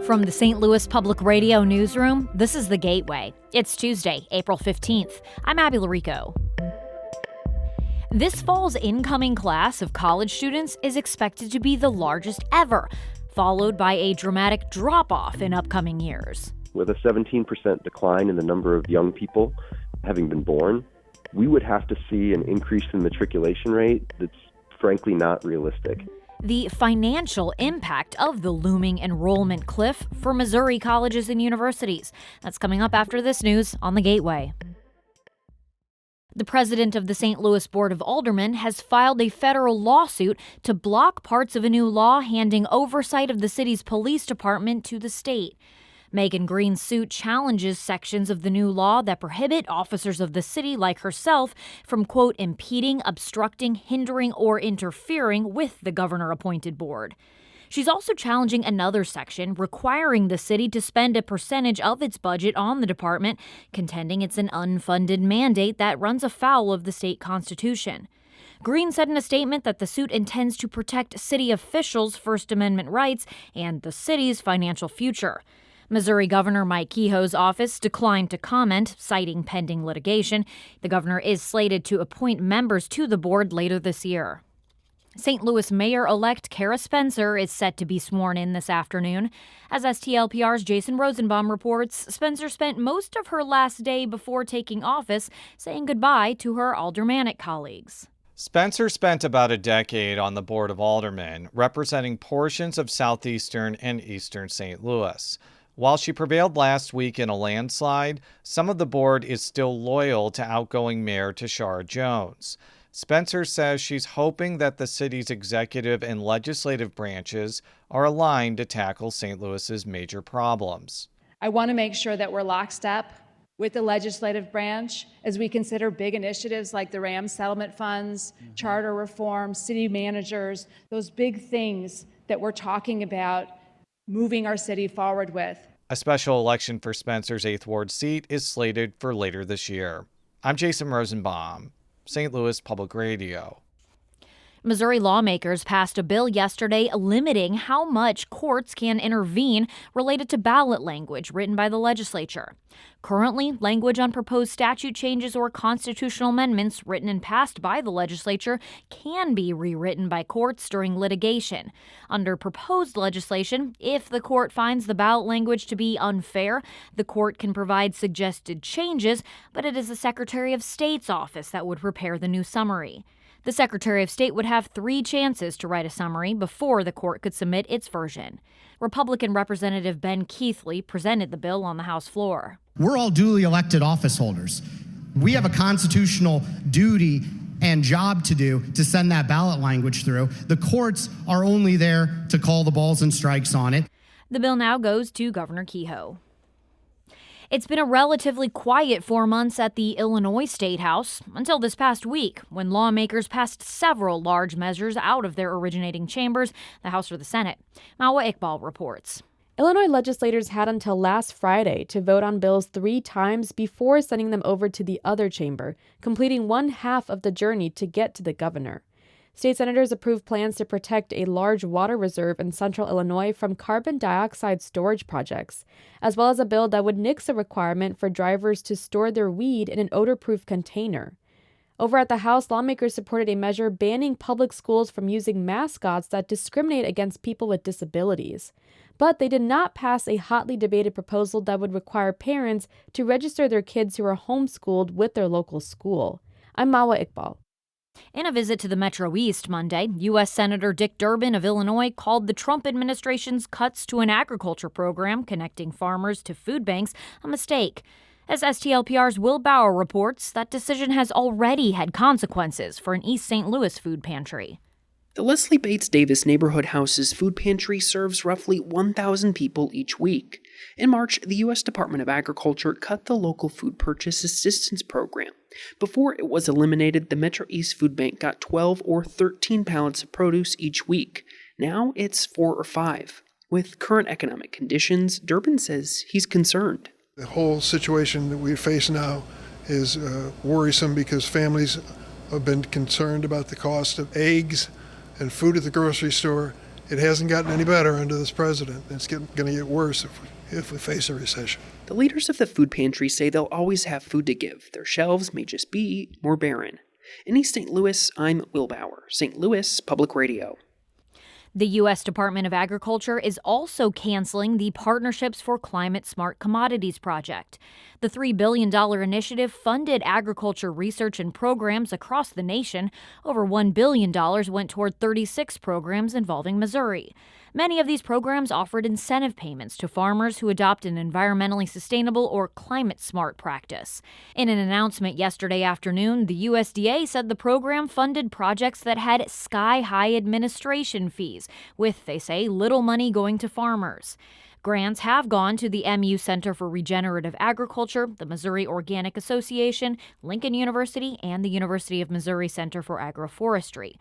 From the St. Louis Public Radio newsroom, this is The Gateway. It's Tuesday, April 15th. I'm Abby Larico. This fall's incoming class of college students is expected to be the largest ever, followed by a dramatic drop-off in upcoming years. With a 17% decline in the number of young people having been born, we would have to see an increase in matriculation rate that's frankly not realistic. The financial impact of the looming enrollment cliff for Missouri colleges and universities. That's coming up after this news on The Gateway. The president of the St. Louis Board of Aldermen has filed a federal lawsuit to block parts of a new law handing oversight of the city's police department to the state. Megan Green's suit challenges sections of the new law that prohibit officers of the city like herself from, quote, impeding, obstructing, hindering, or interfering with the governor-appointed board. She's also challenging another section requiring the city to spend a percentage of its budget on the department, contending it's an unfunded mandate that runs afoul of the state constitution. Green said in a statement that the suit intends to protect city officials' First Amendment rights and the city's financial future. Missouri Governor Mike Kehoe's office declined to comment, citing pending litigation. The governor is slated to appoint members to the board later this year. St. Louis Mayor-elect Cara Spencer is set to be sworn in this afternoon. As STLPR's Jason Rosenbaum reports, Spencer spent most of her last day before taking office saying goodbye to her aldermanic colleagues. Spencer spent about a decade on the Board of Aldermen, representing portions of southeastern and eastern St. Louis. While she prevailed last week in a landslide, some of the board is still loyal to outgoing Mayor Tashara Jones. Spencer says she's hoping that the city's executive and legislative branches are aligned to tackle St. Louis's major problems. I want to make sure that we're lockstep with the legislative branch as we consider big initiatives like the RAM settlement funds, charter reform, city managers, those big things that we're talking about moving our city forward with. A special election for Spencer's 8th Ward seat is slated for later this year. I'm Jason Rosenbaum, St. Louis Public Radio. Missouri lawmakers passed a bill yesterday limiting how much courts can intervene related to ballot language written by the legislature. Currently, language on proposed statute changes or constitutional amendments written and passed by the legislature can be rewritten by courts during litigation. Under proposed legislation, if the court finds the ballot language to be unfair, the court can provide suggested changes, but it is the Secretary of State's office that would prepare the new summary. The Secretary of State would have 3 chances to write a summary before the court could submit its version. Republican Representative Ben Keithley presented the bill on the House floor. We're all duly elected office holders. We have a constitutional duty and job to do to send that ballot language through. The courts are only there to call the balls and strikes on it. The bill now goes to Governor Kehoe. It's been a relatively quiet 4 months at the Illinois State House until this past week, when lawmakers passed several large measures out of their originating chambers, the House or the Senate. Mawa Iqbal reports. Illinois legislators had until last Friday to vote on bills 3 times before sending them over to the other chamber, completing one half of the journey to get to the governor. State senators approved plans to protect a large water reserve in central Illinois from carbon dioxide storage projects, as well as a bill that would nix a requirement for drivers to store their weed in an odor-proof container. Over at the House, lawmakers supported a measure banning public schools from using mascots that discriminate against people with disabilities. But they did not pass a hotly debated proposal that would require parents to register their kids who are homeschooled with their local school. I'm Mawa Iqbal. In a visit to the Metro East Monday, U.S. Senator Dick Durbin of Illinois called the Trump administration's cuts to an agriculture program connecting farmers to food banks a mistake. As STLPR's Will Bauer reports, that decision has already had consequences for an East St. Louis food pantry. The Leslie Bates Davis Neighborhood House's food pantry serves roughly 1,000 people each week. In March, the U.S. Department of Agriculture cut the local food purchase assistance program. Before it was eliminated, the Metro East Food Bank got 12 or 13 pallets of produce each week. Now it's 4 or 5. With current economic conditions, Durbin says he's concerned. The whole situation that we face now is worrisome because families have been concerned about the cost of eggs and food at the grocery store It hasn't gotten any better under this president. It's going to get worse if we face a recession. The leaders of the food pantry say they'll always have food to give. Their shelves may just be more barren. In East St. Louis, I'm Will Bauer, St. Louis Public Radio. The U.S. Department of Agriculture is also canceling the Partnerships for Climate Smart Commodities project. The $3 billion initiative funded agriculture research and programs across the nation. Over $1 billion went toward 36 programs involving Missouri. Many of these programs offered incentive payments to farmers who adopt an environmentally sustainable or climate-smart practice. In an announcement yesterday afternoon, the USDA said the program funded projects that had sky-high administration fees, with, they say, little money going to farmers. Grants have gone to the MU Center for Regenerative Agriculture, the Missouri Organic Association, Lincoln University, and the University of Missouri Center for Agroforestry.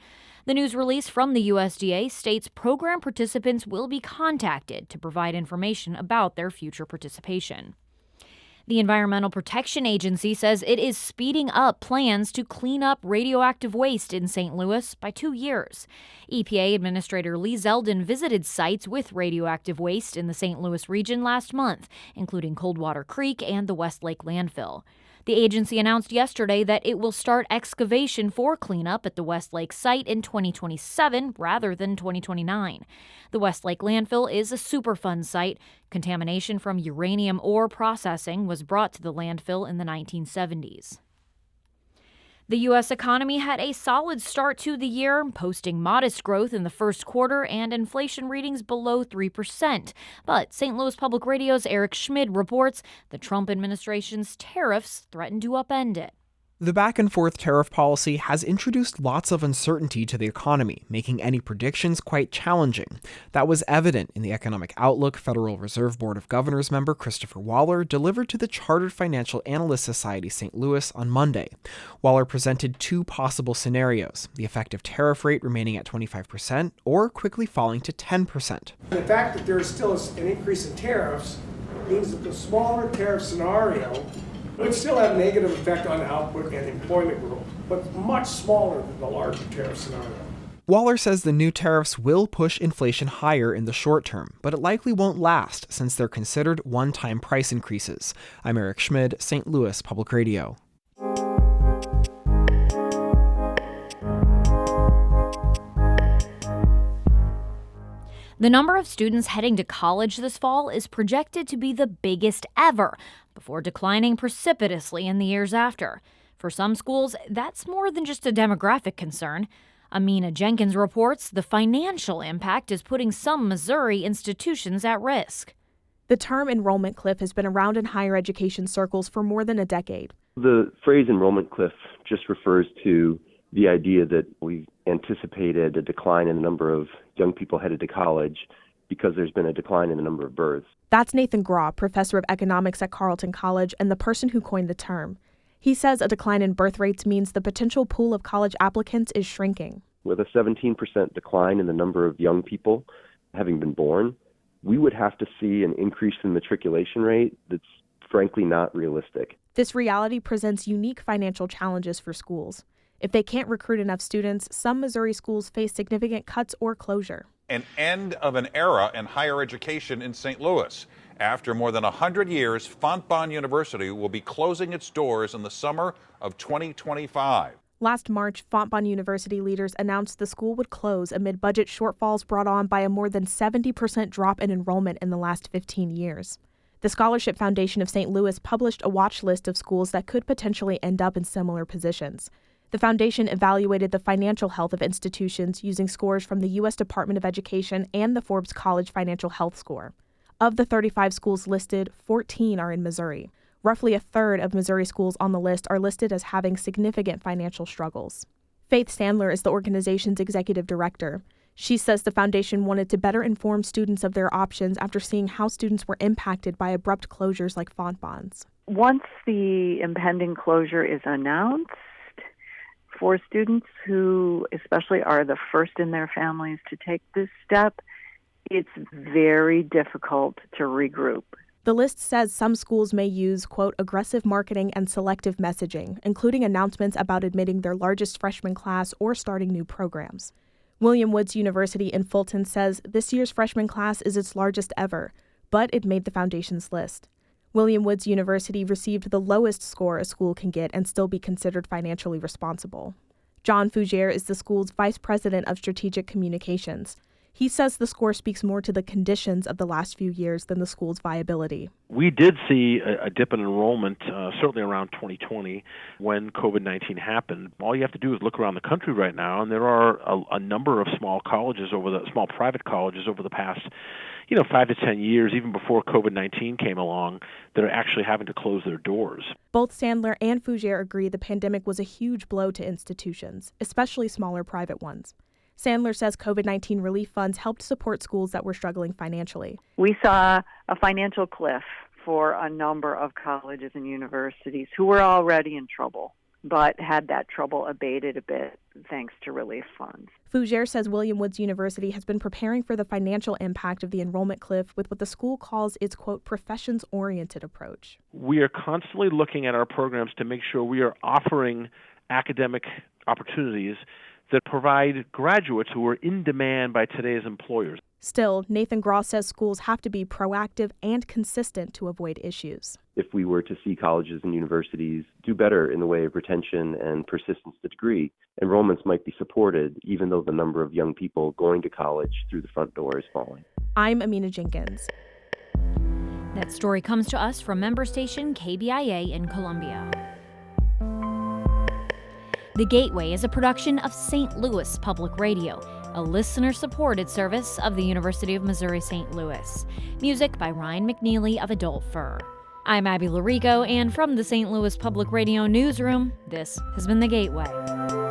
The news release from the USDA states program participants will be contacted to provide information about their future participation. The Environmental Protection Agency says it is speeding up plans to clean up radioactive waste in St. Louis by 2 years. EPA Administrator Lee Zeldin visited sites with radioactive waste in the St. Louis region last month, including Coldwater Creek and the Westlake landfill. The agency announced yesterday that it will start excavation for cleanup at the Westlake site in 2027 rather than 2029. The Westlake landfill is a Superfund site. Contamination from uranium ore processing was brought to the landfill in the 1970s. The U.S. economy had a solid start to the year, posting modest growth in the first quarter and inflation readings below 3%. But St. Louis Public Radio's Eric Schmid reports the Trump administration's tariffs threaten to upend it. The back-and-forth tariff policy has introduced lots of uncertainty to the economy, making any predictions quite challenging. That was evident in the Economic Outlook Federal Reserve Board of Governors member Christopher Waller delivered to the Chartered Financial Analyst Society St. Louis on Monday. Waller presented two possible scenarios, the effective tariff rate remaining at 25% or quickly falling to 10%. The fact that there is still an increase in tariffs means that the smaller tariff scenario would still have a negative effect on output and employment growth, but much smaller than the larger tariff scenario. Waller says the new tariffs will push inflation higher in the short term, but it likely won't last since they're considered one-time price increases. I'm Eric Schmid, St. Louis Public Radio. The number of students heading to college this fall is projected to be the biggest ever, before declining precipitously in the years after. For some schools, that's more than just a demographic concern. Amina Jenkins reports the financial impact is putting some Missouri institutions at risk. The term enrollment cliff has been around in higher education circles for more than a decade. The phrase enrollment cliff just refers to the idea that we've anticipated a decline in the number of young people headed to college because there's been a decline in the number of births. That's Nathan Graw, professor of economics at Carleton College and the person who coined the term. He says a decline in birth rates means the potential pool of college applicants is shrinking. With a 17% decline in the number of young people having been born, we would have to see an increase in matriculation rate that's frankly not realistic. This reality presents unique financial challenges for schools. If they can't recruit enough students, some Missouri schools face significant cuts or closure. An end of an era in higher education in St. Louis. After more than 100 years, Fontbonne University will be closing its doors in the summer of 2025. Last March, Fontbonne University leaders announced the school would close amid budget shortfalls brought on by a more than 70% drop in enrollment in the last 15 years. The Scholarship Foundation of St. Louis published a watch list of schools that could potentially end up in similar positions. The foundation evaluated the financial health of institutions using scores from the U.S. Department of Education and the Forbes College Financial Health Score. Of the 35 schools listed, 14 are in Missouri. Roughly a third of Missouri schools on the list are listed as having significant financial struggles. Faith Sandler is the organization's executive director. She says the foundation wanted to better inform students of their options after seeing how students were impacted by abrupt closures like Fontbonne's. Once the impending closure is announced, for students who especially are the first in their families to take this step, it's very difficult to regroup. The list says some schools may use, quote, aggressive marketing and selective messaging, including announcements about admitting their largest freshman class or starting new programs. William Woods University in Fulton says this year's freshman class is its largest ever, but it made the foundation's list. William Woods University received the lowest score a school can get and still be considered financially responsible. John Fougere is the school's vice president of strategic communications. He says the score speaks more to the conditions of the last few years than the school's viability. We did see a dip in enrollment, certainly around 2020 when COVID-19 happened. All you have to do is look around the country right now, and there are a number of small private colleges over the past 5 to 10 years, even before COVID-19 came along, that are actually having to close their doors. Both Sandler and Fougere agree the pandemic was a huge blow to institutions, especially smaller private ones. Sandler says COVID-19 relief funds helped support schools that were struggling financially. We saw a financial cliff for a number of colleges and universities who were already in trouble, but had that trouble abated a bit thanks to relief funds. Fougere says William Woods University has been preparing for the financial impact of the enrollment cliff with what the school calls its, quote, professions-oriented approach. We are constantly looking at our programs to make sure we are offering academic opportunities that provide graduates who are in demand by today's employers. Still, Nathan Gross says schools have to be proactive and consistent to avoid issues. If we were to see colleges and universities do better in the way of retention and persistence to degree, enrollments might be supported even though the number of young people going to college through the front door is falling. I'm Amina Jenkins. That story comes to us from member station KBIA in Columbia. The Gateway is a production of St. Louis Public Radio, a listener-supported service of the University of Missouri-St. Louis. Music by Ryan McNeely of Adult Fur. I'm Abby Larico, and from the St. Louis Public Radio newsroom, this has been The Gateway.